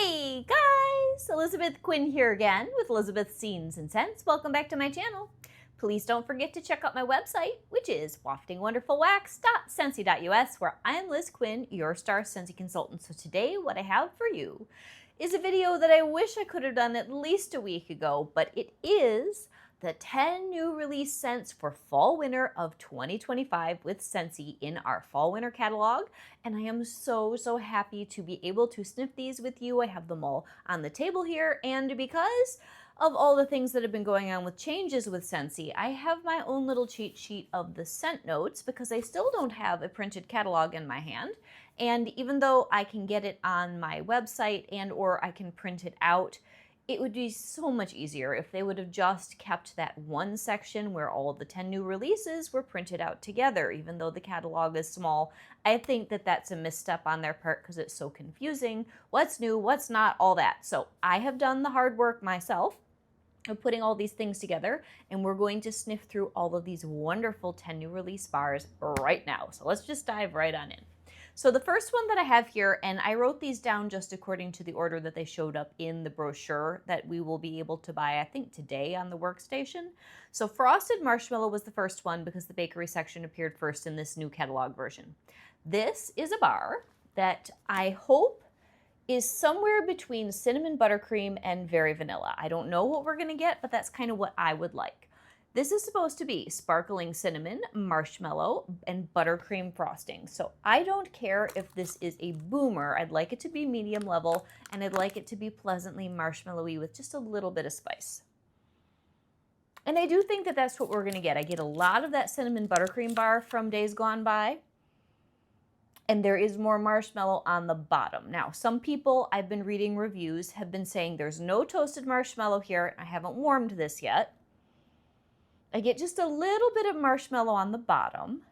Hey guys, Elizabeth Quinn here again with Elizabeth's Scenes and Scents. Welcome back to my channel. Please don't forget to check out my website, which is waftingwonderfulwax.scentsy.us, where I am Liz Quinn, your star Scentsy consultant. So today what I have for you is a video that I wish I could have done at least a week ago, but it is the 10 new release scents for fall-winter of 2025 with Scentsy in our fall-winter catalog. And I am so happy to be able to sniff these with you. I have them all on the table here, and because of all the things that have been going on with changes with Scentsy, I have my own little cheat sheet of the scent notes because I still don't have a printed catalog in my hand. And even though I can get it on my website and or I can print it out, it would be so much easier if they would have just kept that one section where all of the 10 new releases were printed out together. Even though the catalog is small, I think that that's a misstep on their part because it's so confusing. What's new, what's not, all that. So I have done the hard work myself of putting all these things together, and we're going to sniff through all of these wonderful 10 new release bars right now. So let's just dive right on in. So the first one that I have here, and I wrote these down just according to the order that they showed up in the brochure that we will be able to buy, I think, today on the workstation. So Frosted Marshmallow was the first one because the bakery section appeared first in this new catalog version. This is a bar that I hope is somewhere between cinnamon buttercream and very vanilla. I don't know what we're gonna get, but that's kind of what I would like. This is supposed to be sparkling cinnamon, marshmallow, and buttercream frosting. So I don't care if this is a boomer. I'd like it to be medium level, and I'd like it to be pleasantly marshmallowy with just a little bit of spice. And I do think that that's what we're gonna get. I get a lot of that cinnamon buttercream bar from days gone by, and there is more marshmallow on the bottom. Now, some people, I've been reading reviews, have been saying there's no toasted marshmallow here. I haven't warmed this yet. I get just a little bit of marshmallow on the bottom.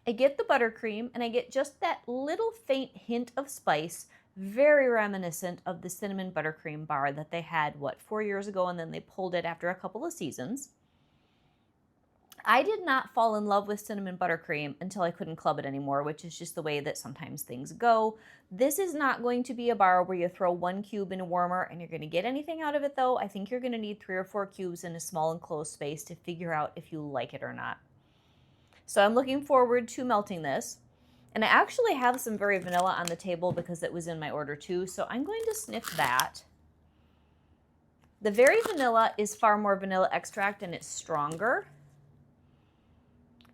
I get the buttercream, and I get just that little faint hint of spice, very reminiscent of the cinnamon buttercream bar that they had, 4 years ago, and then they pulled it after a couple of seasons. I did not fall in love with cinnamon buttercream until I couldn't club it anymore, which is just the way that sometimes things go. This is not going to be a bar where you throw 1 cube in a warmer and you're going to get anything out of it, though. I think you're going to need 3 or 4 cubes in a small enclosed space to figure out if you like it or not. So I'm looking forward to melting this. And I actually have some very vanilla on the table because it was in my order too, so I'm going to sniff that. The very vanilla is far more vanilla extract and it's stronger.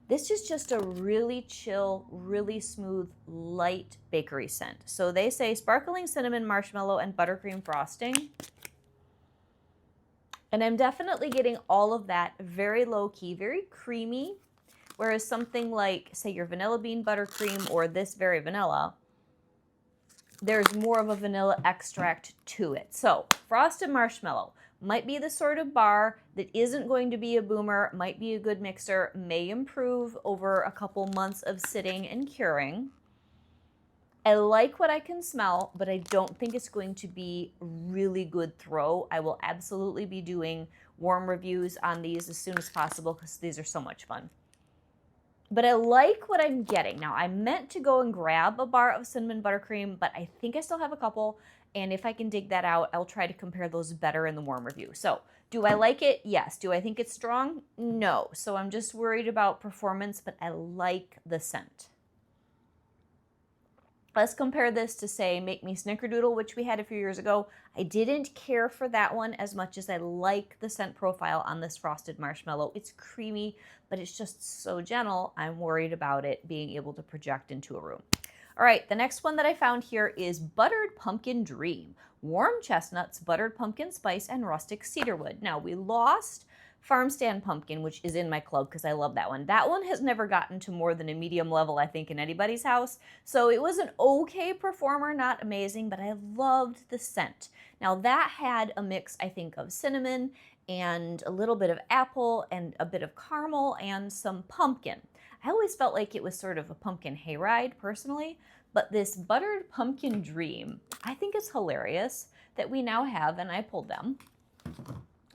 This is just a really chill, really smooth, light bakery scent. So they say sparkling cinnamon, marshmallow, and buttercream frosting. And I'm definitely getting all of that very low key, very creamy. Whereas something like, say, your vanilla bean buttercream or this very vanilla, there's more of a vanilla extract to it. So frosted marshmallow might be the sort of bar that isn't going to be a boomer, might be a good mixer, may improve over a couple months of sitting and curing. I like what I can smell, but I don't think it's going to be really good throw. I will absolutely be doing warm reviews on these as soon as possible because these are so much fun. But I like what I'm getting. Now, I meant to go and grab a bar of cinnamon buttercream, but I think I still have a couple. And if I can dig that out, I'll try to compare those better in the warm review. So, do I like it? Yes. Do I think it's strong? No. So I'm just worried about performance, but I like the scent. Let's compare this to, say, Make Me Snickerdoodle, which we had a few years ago. I didn't care for that one as much as I like the scent profile on this frosted marshmallow. It's creamy, but it's just so gentle. I'm worried about it being able to project into a room. All right, the next one that I found here is Buttered Pumpkin Dream. Warm chestnuts, buttered pumpkin spice, and rustic cedarwood. Now, we lost Farm Stand Pumpkin, which is in my club because I love that one. That one has never gotten to more than a medium level, I think, in anybody's house. So it was an okay performer, not amazing, but I loved the scent. Now, that had a mix, I think, of cinnamon and a little bit of apple and a bit of caramel and some pumpkin. I always felt like it was sort of a pumpkin hayride, personally, but this Buttered Pumpkin Dream, I think is hilarious that we now have, and I pulled them.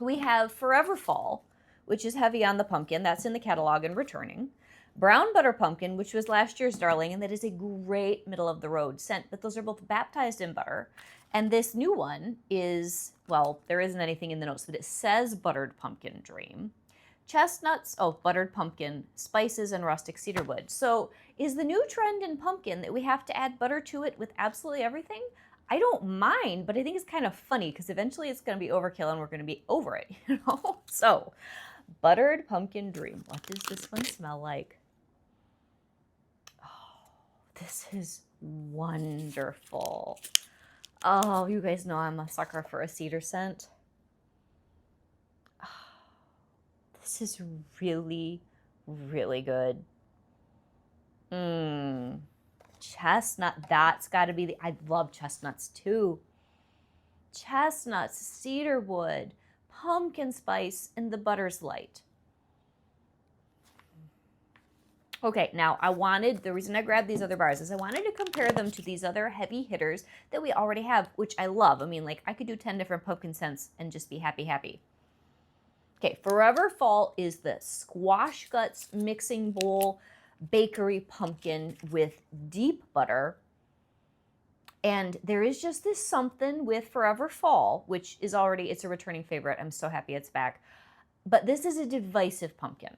We have Forever Fall, which is heavy on the pumpkin. That's in the catalog and returning. Brown butter pumpkin, which was last year's darling, and that is a great middle of the road scent, but those are both baptized in butter. And this new one is, well, there isn't anything in the notes, but it says buttered pumpkin dream. Chestnuts, oh, buttered pumpkin, spices, and rustic cedarwood. So is the new trend in pumpkin that we have to add butter to it with absolutely everything? I don't mind, but I think it's kind of funny because eventually it's going to be overkill and we're going to be over it, you know? So, buttered pumpkin dream. What does this one smell like? Oh, this is wonderful. Oh, you guys know I'm a sucker for a cedar scent. Oh, this is really, really good. Chestnut, that's got to be the, I love chestnuts too. Chestnuts, cedarwood, pumpkin spice, and the butter's light. Okay, now the reason I grabbed these other bars is I wanted to compare them to these other heavy hitters that we already have, which I love. I mean, like, I could do 10 different pumpkin scents and just be happy, happy. Okay, Forever Fall is the Squash Guts Mixing Bowl Bakery Pumpkin with deep butter. And there is just this something with Forever Fall, which is already, it's a returning favorite. I'm so happy it's back. But this is a divisive pumpkin.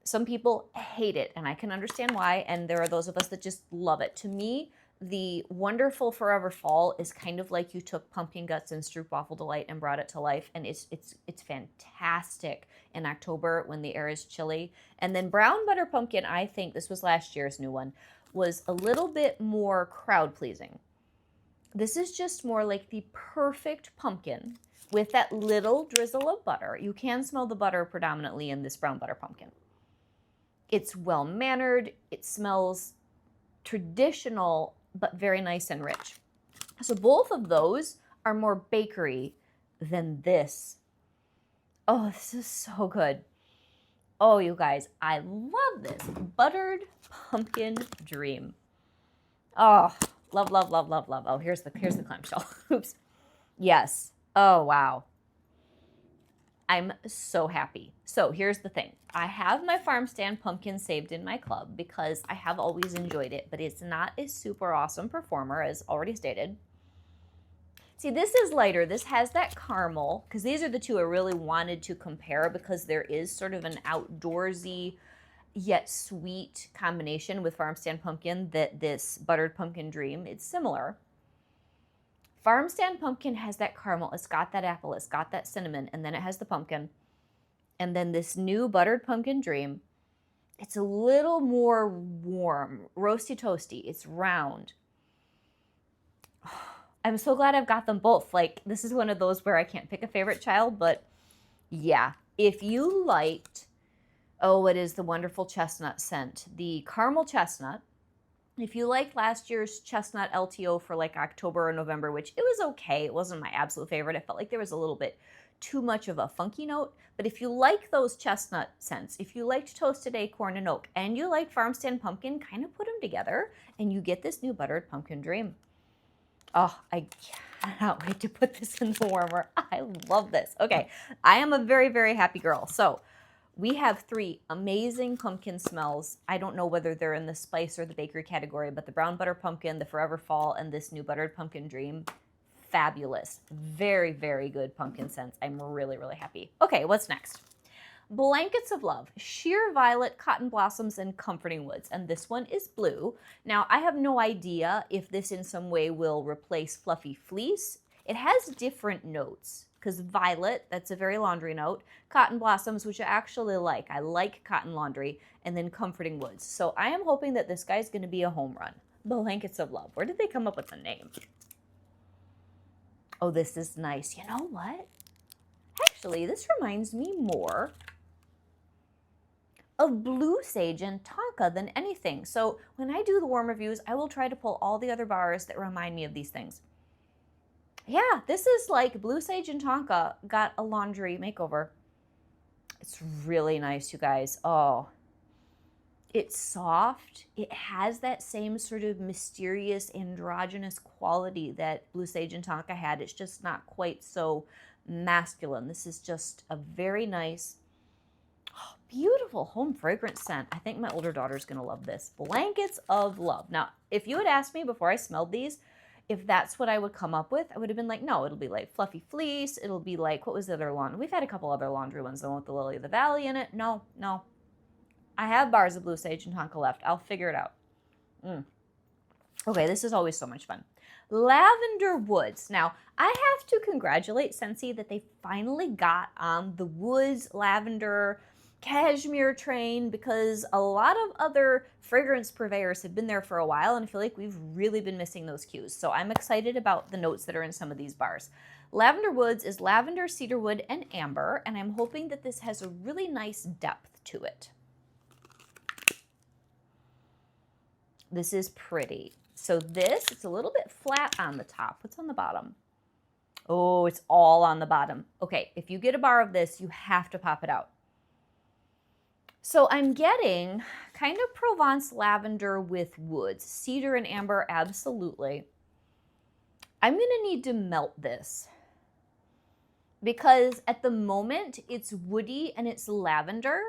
Some people hate it, and I can understand why, and there are those of us that just love it. To me, the wonderful Forever Fall is kind of like you took pumpkin guts and Stroopwafel Delight and brought it to life, and it's fantastic in October when the air is chilly. And then Brown Butter Pumpkin, I think this was last year's new one, was a little bit more crowd-pleasing. This is just more like the perfect pumpkin with that little drizzle of butter. You can smell the butter predominantly in this Brown Butter Pumpkin. It's well-mannered, it smells traditional, but very nice and rich. So both of those are more bakery than this. Oh, this is so good. Oh, you guys, I love this. Buttered Pumpkin Dream. Oh, love, love, love, love, love. Oh, here's the clamshell. Oops. Yes. Oh, wow. I'm so happy. So here's the thing. I have my farm stand pumpkin saved in my club because I have always enjoyed it, but it's not a super awesome performer, as already stated. See, this is lighter. This has that caramel, because these are the two I really wanted to compare because there is sort of an outdoorsy yet sweet combination with farm stand pumpkin that this Buttered Pumpkin Dream, it's similar. Farm stand pumpkin has that caramel, it's got that apple, it's got that cinnamon, and then it has the pumpkin. And then this new Buttered Pumpkin Dream, it's a little more warm, roasty toasty, it's round. I'm so glad I've got them both. Like, this is one of those where I can't pick a favorite child, but yeah. If you liked, oh, it is the wonderful chestnut scent, the caramel chestnut. If you liked last year's chestnut LTO for like October or November, which it was okay, it wasn't my absolute favorite. I felt like there was a little bit too much of a funky note. But if you like those chestnut scents, if you liked toasted acorn and oak, and you like farm stand pumpkin, kind of put them together, and you get this new Buttered Pumpkin Dream. Oh, I cannot wait to put this in the warmer. I love this. Okay, I am a very, very happy girl. So we have 3 amazing pumpkin smells. I don't know whether they're in the spice or the bakery category, but the Brown Butter Pumpkin, the Forever Fall, and this new Buttered Pumpkin Dream, fabulous. Very, very good pumpkin scents. I'm really, really happy. Okay, what's next? Blankets of Love, Sheer Violet, Cotton Blossoms, and Comforting Woods. And this one is blue. Now, I have no idea if this in some way will replace Fluffy Fleece. It has different notes, because violet, that's a very laundry note. Cotton Blossoms, which I actually like. I like cotton laundry. And then Comforting Woods. So I am hoping that this guy's going to be a home run. Blankets of Love. Where did they come up with the name? Oh, this is nice. You know what? Actually, this reminds me more of Blue Sage and Tonka than anything. So when I do the warm reviews, I will try to pull all the other bars that remind me of these things. Yeah, this is like Blue Sage and Tonka got a laundry makeover. It's really nice, you guys. Oh, it's soft. It has that same sort of mysterious androgynous quality that Blue Sage and Tonka had. It's just not quite so masculine. This is just a very nice, Beautiful home fragrance scent. I think my older daughter's going to love this. Blankets of Love. Now, if you had asked me before I smelled these, if that's what I would come up with, I would have been like, no, it'll be like Fluffy Fleece. It'll be like, what was the other laundry? We've had a couple other laundry ones, the one with the Lily of the Valley in it. No. I have bars of Blue Sage and Tonka left. I'll figure it out. Okay, this is always so much fun. Lavender Woods. Now, I have to congratulate Scentsy that they finally got on the woods lavender cashmere train, because a lot of other fragrance purveyors have been there for a while, and I feel like we've really been missing those cues. So I'm excited about the notes that are in some of these bars. Lavender Woods is lavender, cedarwood, and amber, and I'm hoping that this has a really nice depth to it. This is pretty. So this, it's a little bit flat on the top. What's on the bottom? Oh, it's all on the bottom. Okay, if you get a bar of this, you have to pop it out. So I'm getting kind of Provence lavender with woods. Cedar and amber, absolutely. I'm going to need to melt this, because at the moment it's woody and it's lavender,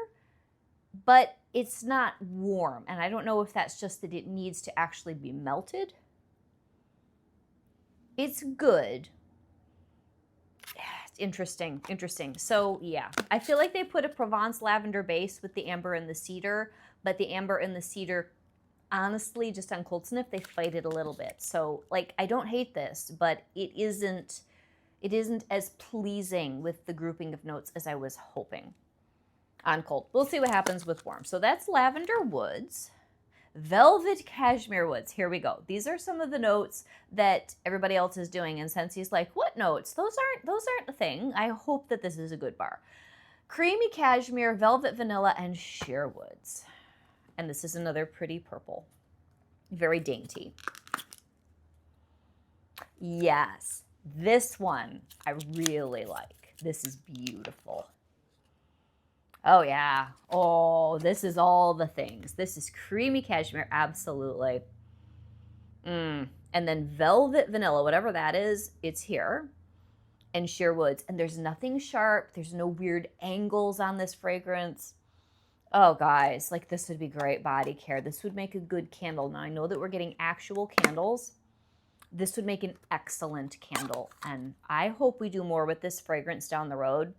but it's not warm. And I don't know if that's just that it needs to actually be melted. It's good. Interesting. So yeah, I feel like they put a Provence lavender base with the amber and the cedar, but the amber and the cedar, honestly, just on cold sniff, they fight it a little bit. So like, I don't hate this, but it isn't as pleasing with the grouping of notes as I was hoping on cold. We'll see what happens with warm. So that's Lavender Woods. Velvet Cashmere Woods. Here we go. These are some of the notes that everybody else is doing, and Scentsy's like, what notes? Those aren't a thing. I hope that this is a good bar. Creamy Cashmere, Velvet Vanilla, and Sheer Woods. And this is another pretty purple. Very dainty. Yes, this one I really like. This is beautiful. Oh, yeah. Oh, this is all the things. This is creamy cashmere, absolutely. And then velvet vanilla, whatever that is, it's here. And sheer woods. And there's nothing sharp. There's no weird angles on this fragrance. Oh, guys, like this would be great body care. This would make a good candle. Now, I know that we're getting actual candles. This would make an excellent candle. And I hope we do more with this fragrance down the road.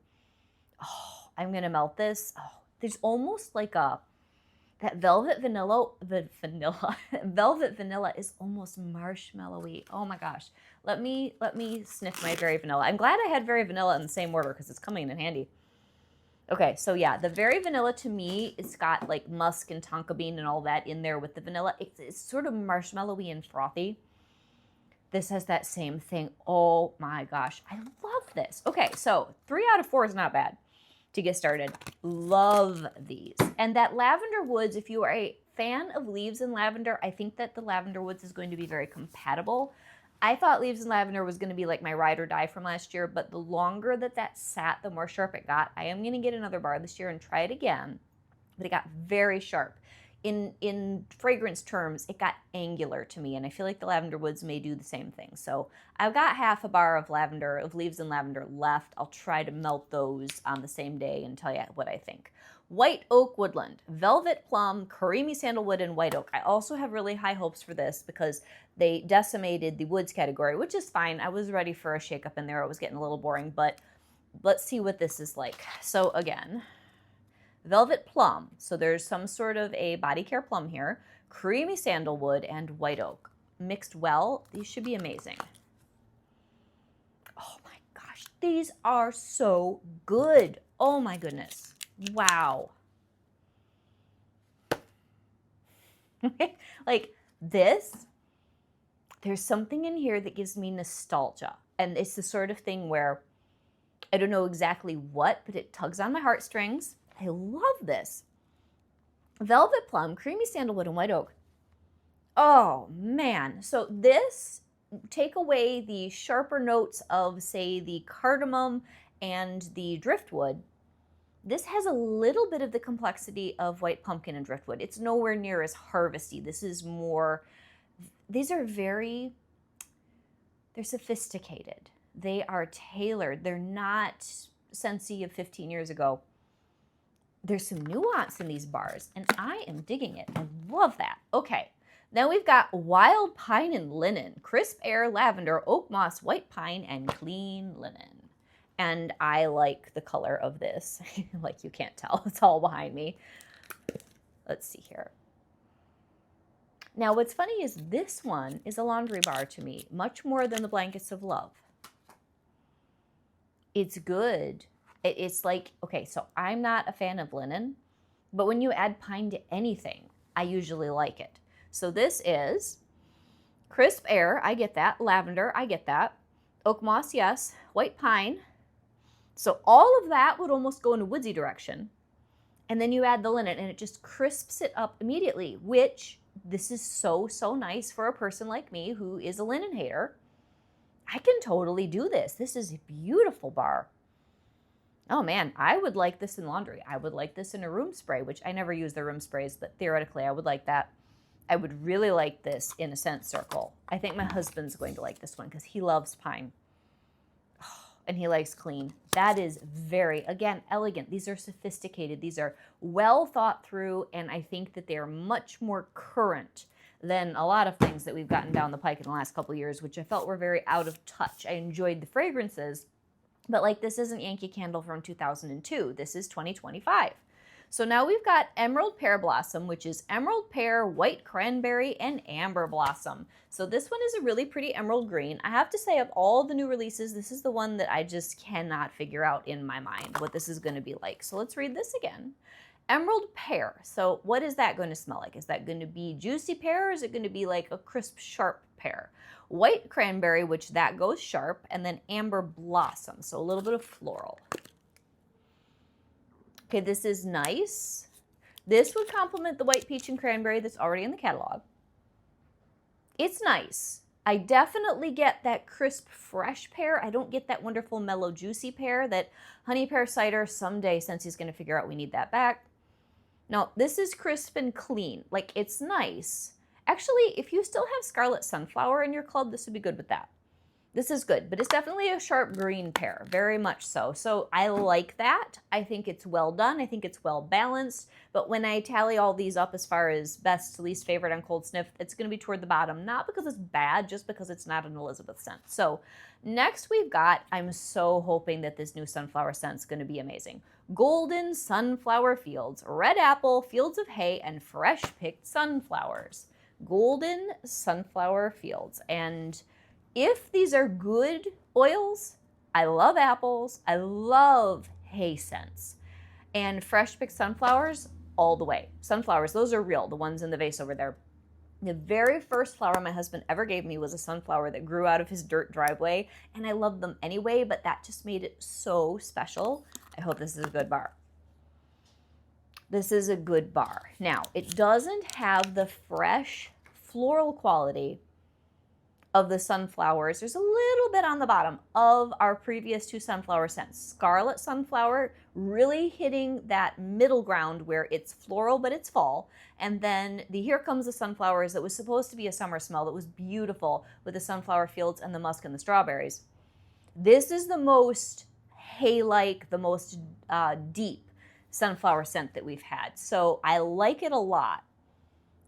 Oh, I'm going to melt this. Oh, there's almost like that velvet vanilla, velvet vanilla is almost marshmallowy. Oh my gosh. Let me sniff my Very Vanilla. I'm glad I had Very Vanilla in the same order because it's coming in handy. Okay, so yeah, the Very Vanilla to me, it's got like musk and tonka bean and all that in there with the vanilla. It's sort of marshmallowy and frothy. This has that same thing. Oh my gosh, I love this. Okay, so 3 out of 4 is not bad to get started. Love these. And that Lavender Woods, if you are a fan of leaves and lavender, I think that the Lavender Woods is going to be very compatible. I thought leaves and lavender was going to be like my ride or die from last year, but the longer that sat, the more sharp it got. I am going to get another bar this year and try it again, but it got very sharp. In fragrance terms, it got angular to me, and I feel like the Lavender Woods may do the same thing. So I've got half a bar of leaves and lavender left. I'll try to melt those on the same day and tell you what I think. White Oak Woodland, Velvet Plum, Creamy Sandalwood, and White Oak. I also have really high hopes for this because they decimated the woods category, which is fine. I was ready for a shakeup in there. It was getting a little boring, but let's see what this is like. So again, Velvet Plum, so there's some sort of a body care plum here. Creamy Sandalwood and White Oak. Mixed well, these should be amazing. Oh my gosh, these are so good. Oh my goodness. Wow. Like this, there's something in here that gives me nostalgia. And it's the sort of thing where I don't know exactly what, but it tugs on my heartstrings. I love this. Velvet Plum, Creamy Sandalwood, and White Oak. Oh, man. So this, take away the sharper notes of, say, the cardamom and the driftwood. This has a little bit of the complexity of white pumpkin and driftwood. It's nowhere near as harvesty. This is more, these are they're sophisticated. They are tailored. They're not Scentsy of 15 years ago. There's some nuance in these bars, and I am digging it. I love that. Okay, now we've got wild pine and linen, crisp air, lavender, oak moss, white pine, and clean linen. And I like the color of this. Like you can't tell, it's all behind me. Let's see here. Now what's funny is this one is a laundry bar to me, much more than the Blankets of Love. It's good. It's like, okay, so I'm not a fan of linen, but when you add pine to anything, I usually like it. So this is crisp air, I get that. Lavender, I get that. Oak moss, yes. White pine. So all of that would almost go in a woodsy direction. And then you add the linen and it just crisps it up immediately, which this is so, so nice for a person like me who is a linen hater. I can totally do this. This is a beautiful bar. Oh man, I would like this in laundry. I would like this in a room spray, which I never use the room sprays, but theoretically I would like that. I would really like this in a scent circle. I think my husband's going to like this one because he loves pine. Oh, and he likes clean. That is very, again, elegant. These are sophisticated. These are well thought through, and I think that they are much more current than a lot of things that we've gotten down the pike in the last couple of years, which I felt were very out of touch. I enjoyed the fragrances, but like this isn't Yankee Candle from 2002. This is 2025. So now we've got Emerald Pear Blossom, which is Emerald Pear, White Cranberry, and Amber Blossom. So this one is a really pretty emerald green. I have to say, of all the new releases, this is the one that I just cannot figure out in my mind what this is going to be like. So let's read this again. Emerald Pear. So what is that going to smell like? Is that going to be juicy pear, or is it going to be like a crisp, sharp pear? White Cranberry, which that goes sharp, and then Amber Blossom. So a little bit of floral. Okay, this is nice. This would complement the White Peach and Cranberry that's already in the catalog. It's nice. I definitely get that crisp, fresh pear. I don't get that wonderful, mellow, juicy pear that Honey Pear Cider someday, since he's going to figure out we need that back. No, this is crisp and clean. Like, it's nice. Actually, if you still have Scarlet Sunflower in your club, this would be good with that. This is good, but it's definitely a sharp green pear, very much so. So I like that. I think it's well done. I think it's well balanced. But when I tally all these up as far as best to least favorite on Cold Sniff, it's going to be toward the bottom, not because it's bad, just because it's not an Elizabeth scent. So next we've got, I'm so hoping that this new sunflower scent's going to be amazing. Golden Sunflower Fields, Red Apple, Fields of Hay, and Fresh Picked Sunflowers. Golden Sunflower Fields. And if these are good oils, I love apples, I love hay scents. And fresh picked sunflowers, all the way. Sunflowers, those are real, the ones in the vase over there. The very first flower my husband ever gave me was a sunflower that grew out of his dirt driveway, and I loved them anyway, but that just made it so special. I hope this is a good bar. This is a good bar. Now, it doesn't have the fresh floral quality of the sunflowers. There's a little bit on the bottom of our previous two sunflower scents. Scarlet Sunflower really hitting that middle ground where it's floral but it's fall. And then the Here Comes the Sunflowers that was supposed to be a summer smell that was beautiful with the sunflower fields and the musk and the strawberries. This is the most hay-like, the most deep sunflower scent that we've had. So I like it a lot,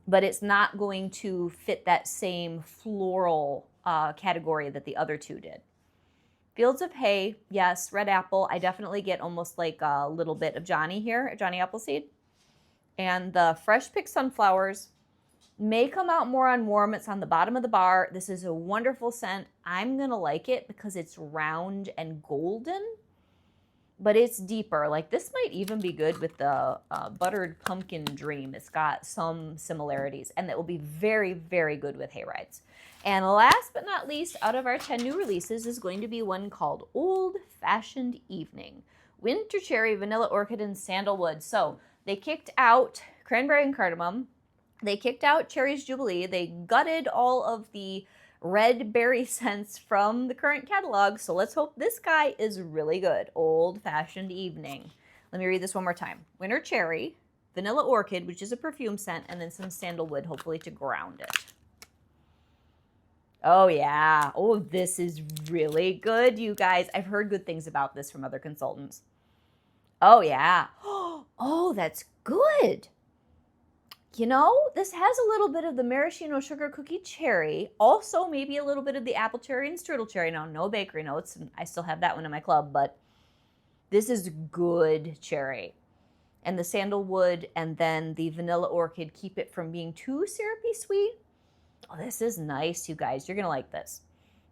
but it's not going to fit that same floral category that the other two did. Fields of Hay, yes. Red Apple, I definitely get almost like a little bit of Johnny here, Johnny Appleseed. And the Fresh Picked Sunflowers may come out more on warm. It's on the bottom of the bar. This is a wonderful scent. I'm going to like it because it's round and golden, but it's deeper. Like this might even be good with the Buttered Pumpkin Dream. It's got some similarities, and it will be very, very good with hay rides. And last but not least, out of our 10 new releases is going to be one called Old Fashioned Evening. Winter Cherry, Vanilla Orchid, and Sandalwood. So they kicked out Cranberry and Cardamom. They kicked out Cherry's Jubilee. They gutted all of the red berry scents from the current catalog. So let's hope this guy is really good. Old Fashioned Evening. Let me read this one more time. Winter Cherry, Vanilla Orchid, which is a perfume scent, and then some sandalwood, hopefully to ground it. Oh yeah. Oh, this is really good, you guys. I've heard good things about this from other consultants. Oh yeah. Oh, that's good. You know, this has a little bit of the maraschino sugar cookie cherry, also maybe a little bit of the apple cherry and strudel cherry. Now, no bakery notes, and I still have that one in my club, but this is good cherry. And the sandalwood and then the vanilla orchid keep it from being too syrupy sweet. Oh, this is nice, you guys. You're going to like this.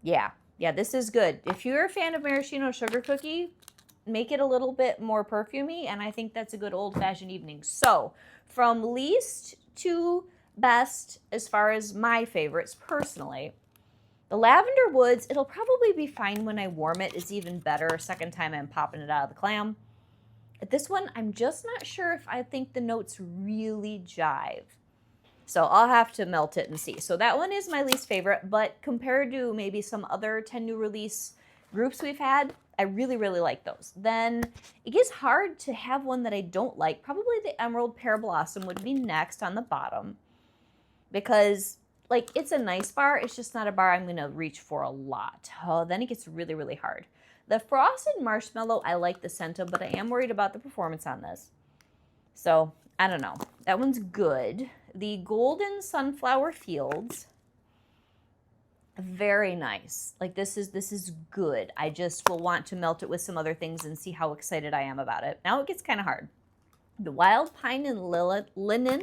Yeah, this is good. If you're a fan of maraschino sugar cookie, make it a little bit more perfumey, and I think that's a good old-fashioned evening. So, from least to best as far as my favorites personally, the lavender woods, it'll probably be fine when I warm it. It's even better second time I'm popping it out of the clam. This one, I'm just not sure if I think the notes really jive. So I'll have to melt it and see. So that one is my least favorite, but compared to maybe some other 10 new release groups we've had, I really, really like those. Then it gets hard to have one that I don't like. Probably the Emerald Pear Blossom would be next on the bottom because, like, it's a nice bar. It's just not a bar I'm going to reach for a lot. Oh, then it gets really, really hard. The Frosted Marshmallow, I like the scent of, but I am worried about the performance on this. So, I don't know. That one's good. The Golden Sunflower Fields, very nice. Like, this is good. I just will want to melt it with some other things and see how excited I am about it. Now it gets kind of hard. The Wild Pine and Linen,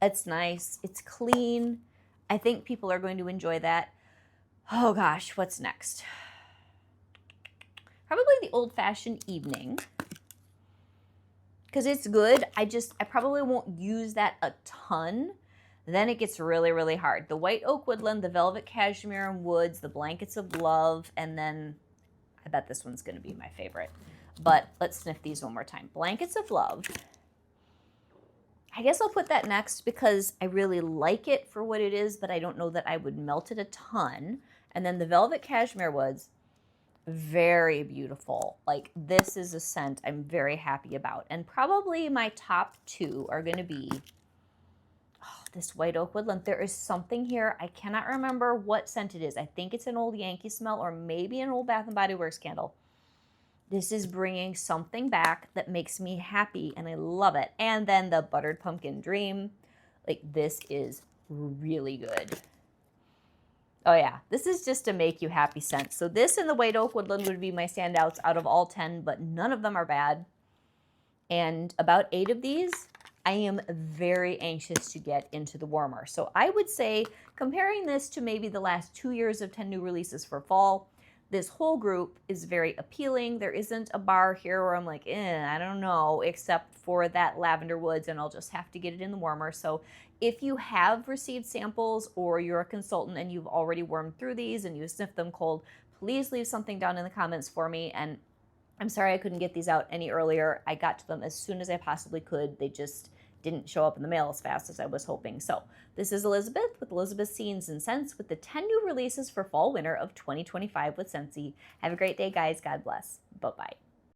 it's nice. It's clean. I think people are going to enjoy that. Oh gosh, what's next? Probably the Old Fashioned Evening, because it's good. I probably won't use that a ton. Then it gets really, really hard. The White Oak Woodland, the Velvet Cashmere and Woods, the Blankets of Love, and then I bet this one's going to be my favorite. But let's sniff these one more time. Blankets of Love. I guess I'll put that next because I really like it for what it is, but I don't know that I would melt it a ton. And then the Velvet Cashmere Woods, very beautiful. Like, this is a scent I'm very happy about. And probably my top two are going to be this White Oak Woodland. There is something here. I cannot remember what scent it is. I think it's an old Yankee smell or maybe an old Bath & Body Works candle. This is bringing something back that makes me happy, and I love it. And then the Buttered Pumpkin Dream. Like, this is really good. Oh yeah, this is just to make you happy scent. So this and the White Oak Woodland would be my standouts out of all 10, but none of them are bad. And about 8 of these, I am very anxious to get into the warmer. So I would say, comparing this to maybe the last 2 years of 10 new releases for fall, this whole group is very appealing. There isn't a bar here where I'm like, I don't know, except for that Lavender Woods, and I'll just have to get it in the warmer. So if you have received samples or you're a consultant and you've already warmed through these and you sniffed them cold, please leave something down in the comments for me. And I'm sorry I couldn't get these out any earlier. I got to them as soon as I possibly could. They just didn't show up in the mail as fast as I was hoping. So this is Elizabeth with Elizabeth's Scenes and Scents with the 10 new releases for fall winter of 2025 with Scentsy. Have a great day, guys. God bless. Bye-bye.